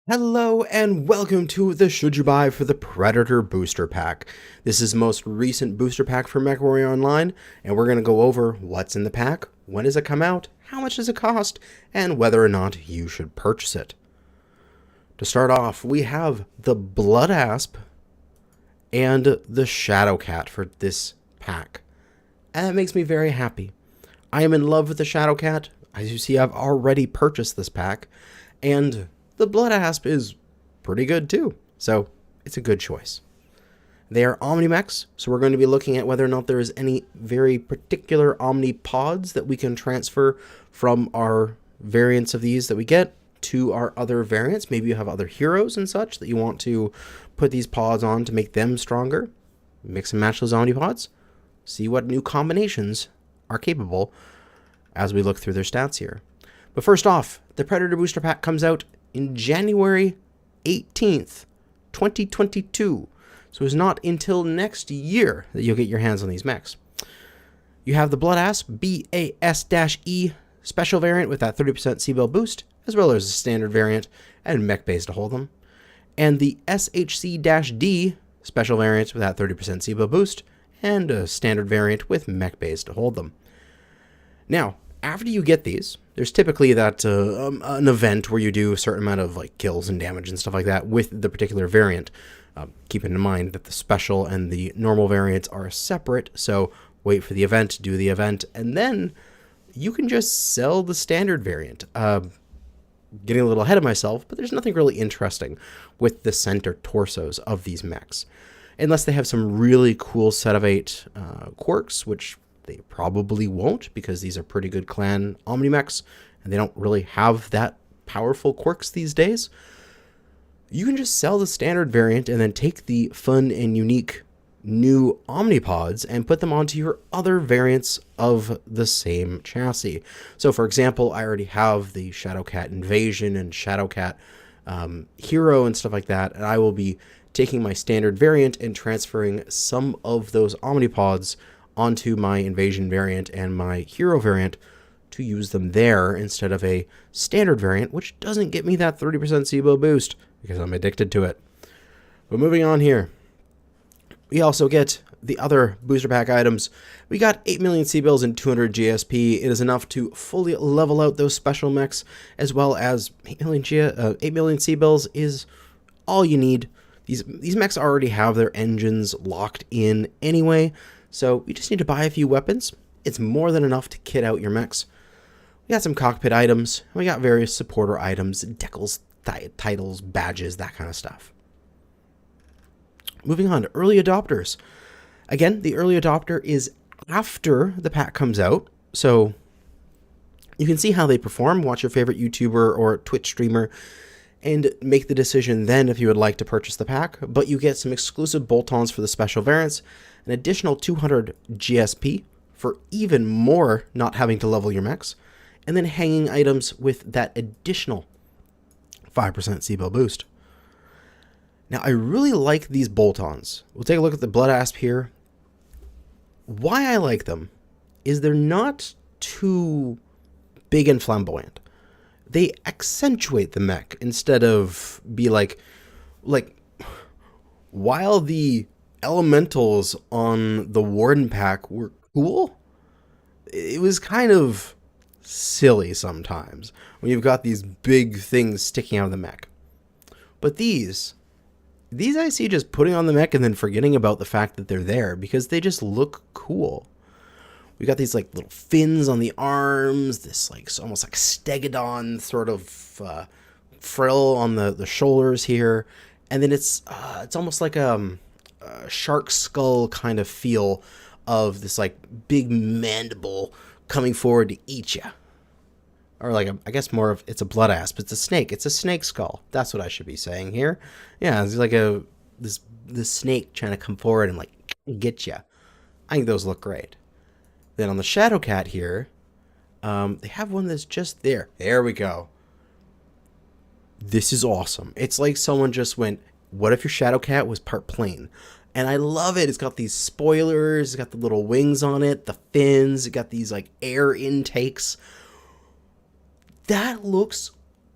Hello and welcome to the Should You Buy for the Predator Booster Pack. This is the most recent booster pack for MechWarrior Online, and we're going to go over what's in the pack, when does it come out, how much does it cost, and whether or not you should purchase it. To start off, we have the Blood Asp and the Shadowcat for this pack. And that makes me very happy. I am in love with the Shadowcat. As you see, I've already purchased this pack, and the Blood Asp is pretty good too, so it's a good choice. They are Omnimechs, so we're going to be looking at whether or not there is any very particular Omnipods that we can transfer from our variants of these that we get to our other variants. Maybe you have other heroes and such that you want to put these pods on to make them stronger. Mix and match those Omnipods. See what new combinations are capable as we look through their stats here. But first off, the Predator Booster Pack comes out in January 18th, 2022. So it's not until next year that you'll get your hands on these mechs. You have the Blood Asp BAS-E special variant with that 30% C-Build boost, as well as a standard variant and mech base to hold them. And the SHC-D special variant with that 30% C-Build boost, and a standard variant with mech base to hold them. Now, after you get these, there's typically that an event where you do a certain amount of like kills and damage and stuff like that with the particular variant. Keeping in mind that the special and the normal variants are separate, so wait for the event, do the event, and then you can just sell the standard variant. Getting a little ahead of myself, but there's nothing really interesting with the center torsos of these mechs. Unless they have some really cool set of 8 quirks, which they probably won't, because these are pretty good clan Omnimechs, and they don't really have that powerful quirks these days. You can just sell the standard variant and then take the fun and unique new Omnipods and put them onto your other variants of the same chassis. So for example, I already have the Shadowcat Invasion and Shadowcat Hero and stuff like that, and I will be taking my standard variant and transferring some of those Omnipods onto my Invasion variant and my Hero variant to use them there instead of a standard variant, which doesn't get me that 30% C-Build boost because I'm addicted to it. But moving on here, we also get the other booster pack items. We got 8 million C-Bills and 200 GSP. It is enough to fully level out those special mechs, as well as 8 million C-Bills is all you need. These mechs already have their engines locked in anyway, so we just need to buy a few weapons. It's more than enough to kit out your mechs. We got some cockpit items. We got various supporter items, decals, titles, badges, that kind of stuff. Moving on to early adopters. Again, the early adopter is after the pack comes out, so you can see how they perform, watch your favorite YouTuber or Twitch streamer, and make the decision then if you would like to purchase the pack. But you get some exclusive bolt-ons for the special variants, an additional 200 GSP for even more not having to level your mechs, and then hanging items with that additional 5% C-Build boost. Now, I really like these bolt-ons. We'll take a look at the Blood Asp here. Why I like them is they're not too big and flamboyant. They accentuate the mech instead of be like while the elementals on the Warden pack were cool, it was kind of silly sometimes when you've got these big things sticking out of the mech. But these I see just putting on the mech and then forgetting about the fact that they're there because they just look cool. We got these like little fins on the arms, this like almost like stegodon sort of frill on the shoulders here, and then it's almost like a shark skull kind of feel of this like big mandible coming forward to eat you. Or like I guess more of it's a Blood Asp. It's a snake. It's a snake skull. That's what I should be saying here. Yeah, it's like this snake trying to come forward and like get you. I think those look great. Then on the Shadowcat here, they have one that's just there. There we go. This is awesome. It's like someone just went, what if your Shadowcat was part plane? And I love it. It's got these spoilers. It's got the little wings on it, the fins. It got these like air intakes. That looks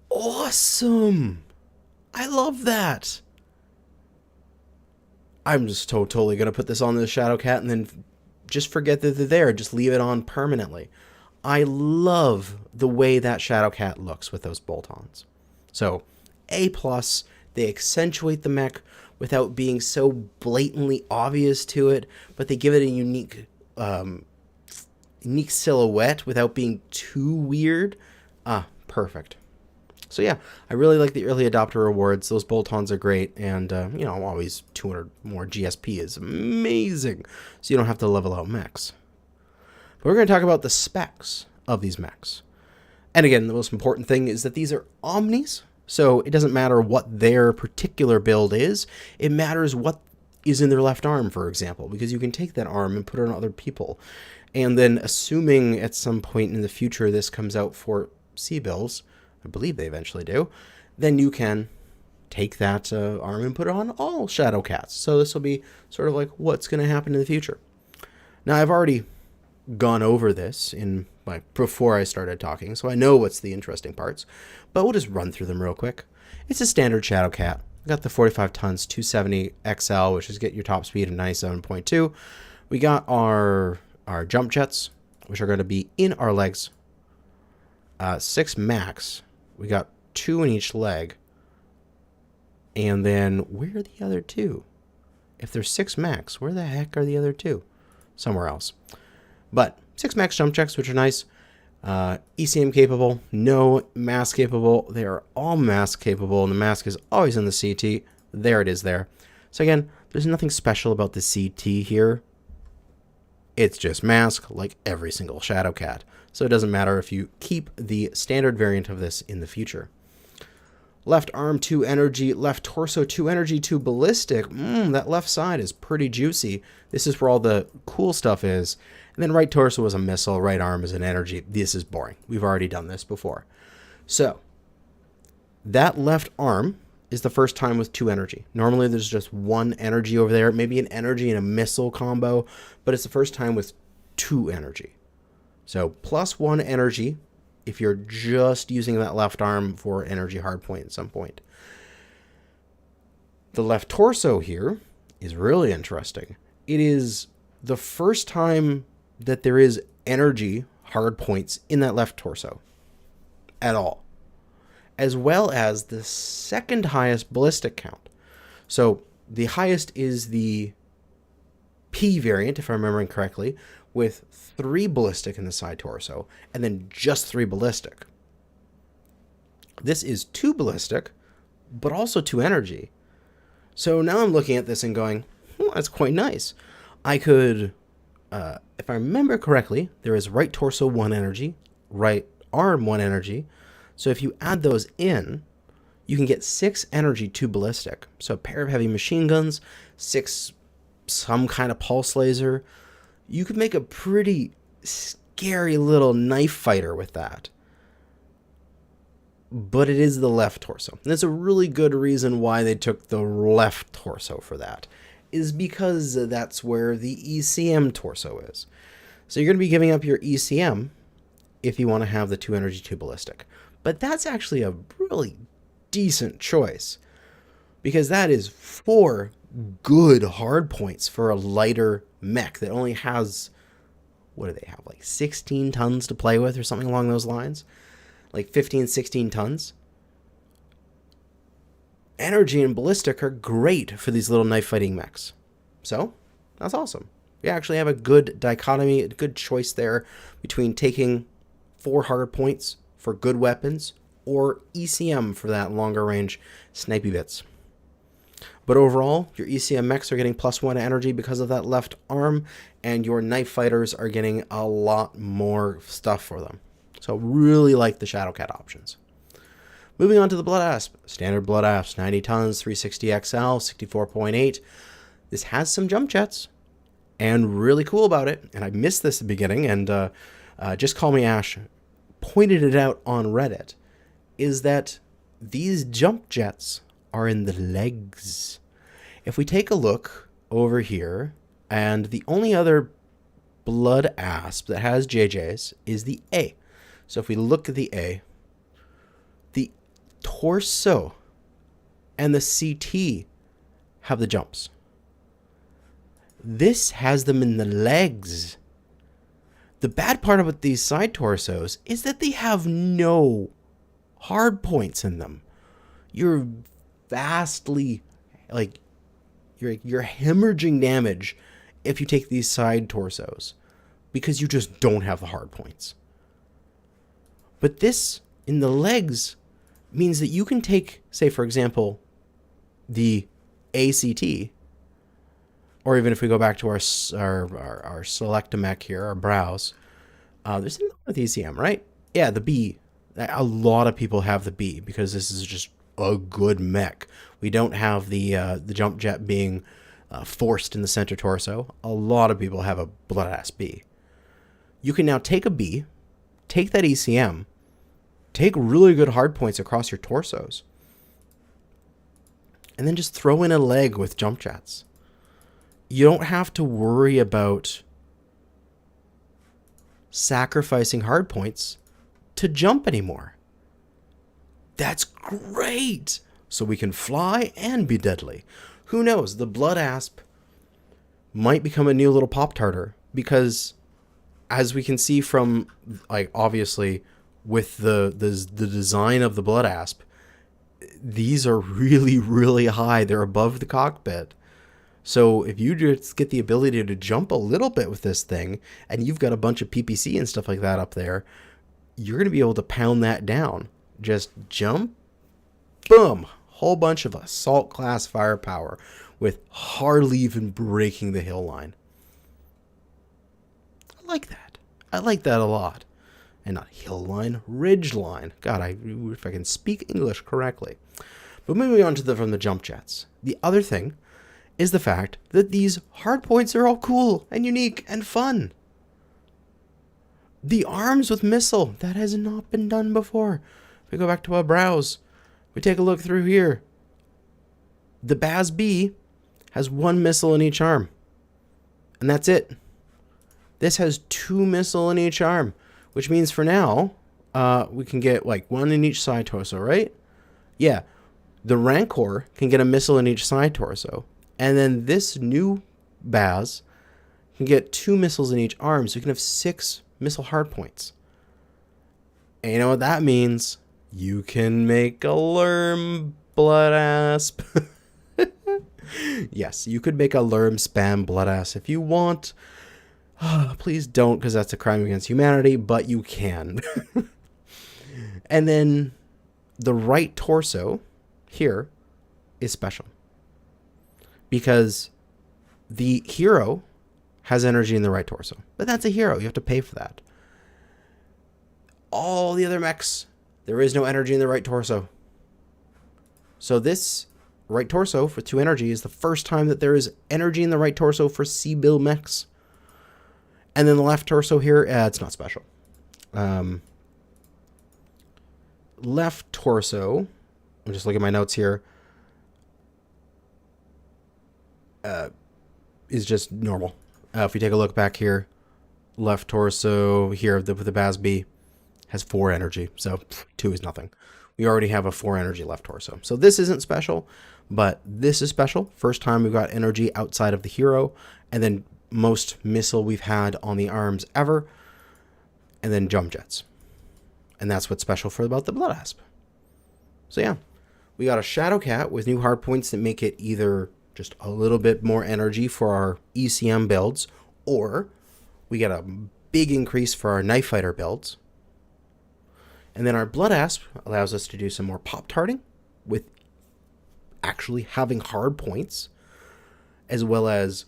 awesome. I love that. I'm just totally going to put this on the Shadow Cat and then just forget that they're there. Just leave it on permanently. I love the way that Shadow Cat looks with those bolt-ons. So, A+, they accentuate the mech without being so blatantly obvious to it, but they give it a unique silhouette without being too weird. Perfect. So yeah, I really like the early adopter rewards. Those bolt-ons are great, and you know, always 200 more GSP is amazing, so you don't have to level out mechs. But we're going to talk about the specs of these mechs. And again, the most important thing is that these are Omnis, so it doesn't matter what their particular build is. It matters what is in their left arm, for example, because you can take that arm and put it on other people. And then, assuming at some point in the future this comes out for C-Bills, I believe they eventually do, then you can take that arm and put it on all Shadow Cats. So this will be sort of like what's going to happen in the future. Now, I've already gone over this before I started talking, so I know what's the interesting parts, but we'll just run through them real quick. It's a standard Shadow Cat. We got the 45 tons 270 XL, which is get your top speed of 97.2. We got our jump jets, which are going to be in our legs. 6 max. We got 2 in each leg. And then, where are the other 2? If there's 6 max, where the heck are the other 2? Somewhere else. But 6 max jump checks, which are nice. ECM capable, no mask capable. They are all mask capable, and the mask is always in the CT. There it is there. So again, there's nothing special about the CT here. It's just mask like every single Shadow Cat. So it doesn't matter if you keep the standard variant of this in the future. Left arm 2 energy, left torso 2 energy, 2 ballistic. That left side is pretty juicy. This is where all the cool stuff is. And then right torso is a missile, right arm is an energy. This is boring. We've already done this before. So that left arm is the first time with 2 energy. Normally there's just 1 energy over there, maybe an energy and a missile combo, but it's the first time with 2 energy. So plus 1 energy if you're just using that left arm for energy hardpoint at some point. The left torso here is really interesting. It is the first time that there is energy hardpoints in that left torso at all, as well as the second highest ballistic count. So the highest is the P variant, if I'm remembering correctly, with 3 ballistic in the side torso, and then just 3 ballistic. This is 2 ballistic, but also 2 energy. So now I'm looking at this and going, well, that's quite nice. I could, if I remember correctly, there is right torso 1 energy, right arm 1 energy. So if you add those in, you can get 6 energy, 2 ballistic. So a pair of heavy machine guns, 6 some kind of pulse laser. You could make a pretty scary little knife fighter with that. But it is the left torso. And that's a really good reason why they took the left torso for that, is because that's where the ECM torso is. So you're going to be giving up your ECM if you want to have the 2 energy, 2 ballistic. But that's actually a really decent choice, because that is 4 good hard points for a lighter mech that only has, what do they have, like 16 tons to play with or something along those lines? Like 15, 16 tons. Energy and ballistic are great for these little knife fighting mechs. So, that's awesome. You actually have a good dichotomy, a good choice there between taking 4 hard points for good weapons or ECM for that longer range snipey bits. But overall, your ECM mechs are getting plus 1 energy because of that left arm, and your knife fighters are getting a lot more stuff for them. So really like the Shadow Cat options. Moving on to the Blood Asp. Standard Blood Asp, 90 tons, 360 XL, 64.8. This has some jump jets, and really cool about it, and I missed this at the beginning, and Just Call Me Ash pointed it out on Reddit, is that these jump jets are in the legs. If we take a look over here, and the only other Blood Asp that has JJs is the A. So if we look at the A, the torso and the CT have the jumps. This has them in the legs. The bad part about these side torsos is that they have no hard points in them. You're vastly, like, you're hemorrhaging damage if you take these side torsos because you just don't have the hard points. But this in the legs means that you can take, say, for example, the ACT, or even if we go back to our select mech here, our browse, there's nothing with ECM, right? Yeah, the B. A lot of people have the B because this is just a good mech. We don't have the jump jet being forced in the center torso. A lot of people have a blood-ass B. You can now take a B, take that ECM, take really good hard points across your torsos, and then just throw in a leg with jump jets. You don't have to worry about sacrificing hard points to jump anymore. That's great! So we can fly and be deadly. Who knows? The Blood Asp might become a new little Pop-Tarter because, as we can see from, like, obviously with the design of the Blood Asp, these are really, really high. They're above the cockpit. So if you just get the ability to jump a little bit with this thing, and you've got a bunch of PPC and stuff like that up there, you're going to be able to pound that down. Just jump, boom, whole bunch of assault class firepower with hardly even breaking the hill line. I like that. I like that a lot. And not hill line, ridge line. God, if I can speak English correctly. But moving on to from the jump jets. The other thing is the fact that these hard points are all cool and unique and fun. The arms with missile, that has not been done before. If we go back to our browse, we take a look through here. The Baz B has one missile in each arm. And that's it. This has 2 missile in each arm, which means for now, we can get like 1 in each side torso, right? Yeah. The Rancor can get a missile in each side torso. And then this new Baz can get 2 missiles in each arm, so you can have 6 missile hardpoints. And you know what that means? You can make a Lerm Blood Asp. Yes, you could make a Lerm spam Blood Asp if you want. Please don't, because that's a crime against humanity, but you can. And then the right torso here is special, because the hero has energy in the right torso. But that's a hero. You have to pay for that. All the other mechs, there is no energy in the right torso. So this right torso for 2 energy is the first time that there is energy in the right torso for C-Bill mechs. And then the left torso here, it's not special. Left torso, I'm just looking at my notes here, is just normal. If we take a look back here, left torso here with the Baz B has 4 energy, so 2 is nothing. We already have a 4 energy left torso. So this isn't special, but this is special. First time we've got energy outside of the hero, and then most missile we've had on the arms ever, and then jump jets. And that's what's special about the Blood Asp. So yeah, we got a Shadow Cat with new hardpoints that make it either just a little bit more energy for our ECM builds, or we get a big increase for our Knife Fighter builds. And then our Blood Asp allows us to do some more pop-tarting with actually having hard points, as well as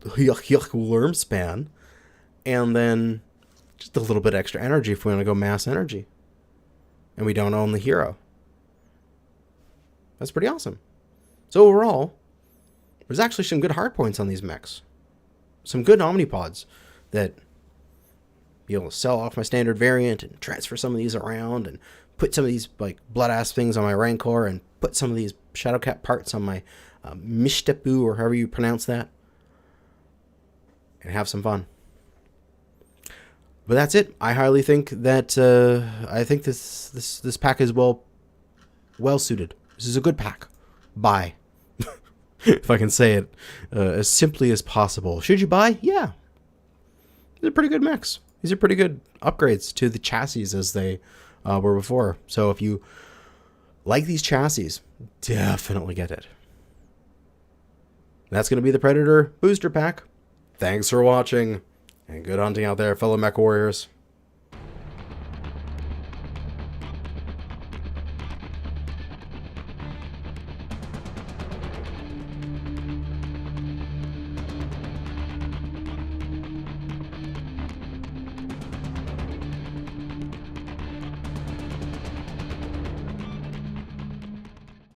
Lerm span, and then just a little bit extra energy if we want to go mass energy. And we don't own the hero. That's pretty awesome. So overall, there's actually some good hard points on these mechs. Some good Omnipods that be able to sell off my standard variant and transfer some of these around and put some of these like Blood Asp things on my Rancor and put some of these Shadowcat parts on my Mishtapu, or however you pronounce that, and have some fun. But that's it. I highly think that I think this pack is well suited This is a good pack. Buy. If I can say it as simply as possible. Should you buy? Yeah. These are pretty good mechs. These are pretty good upgrades to the chassis as they were before. So if you like these chassis, definitely get it. That's going to be the Predator Booster Pack. Thanks for watching, and good hunting out there, fellow mech warriors.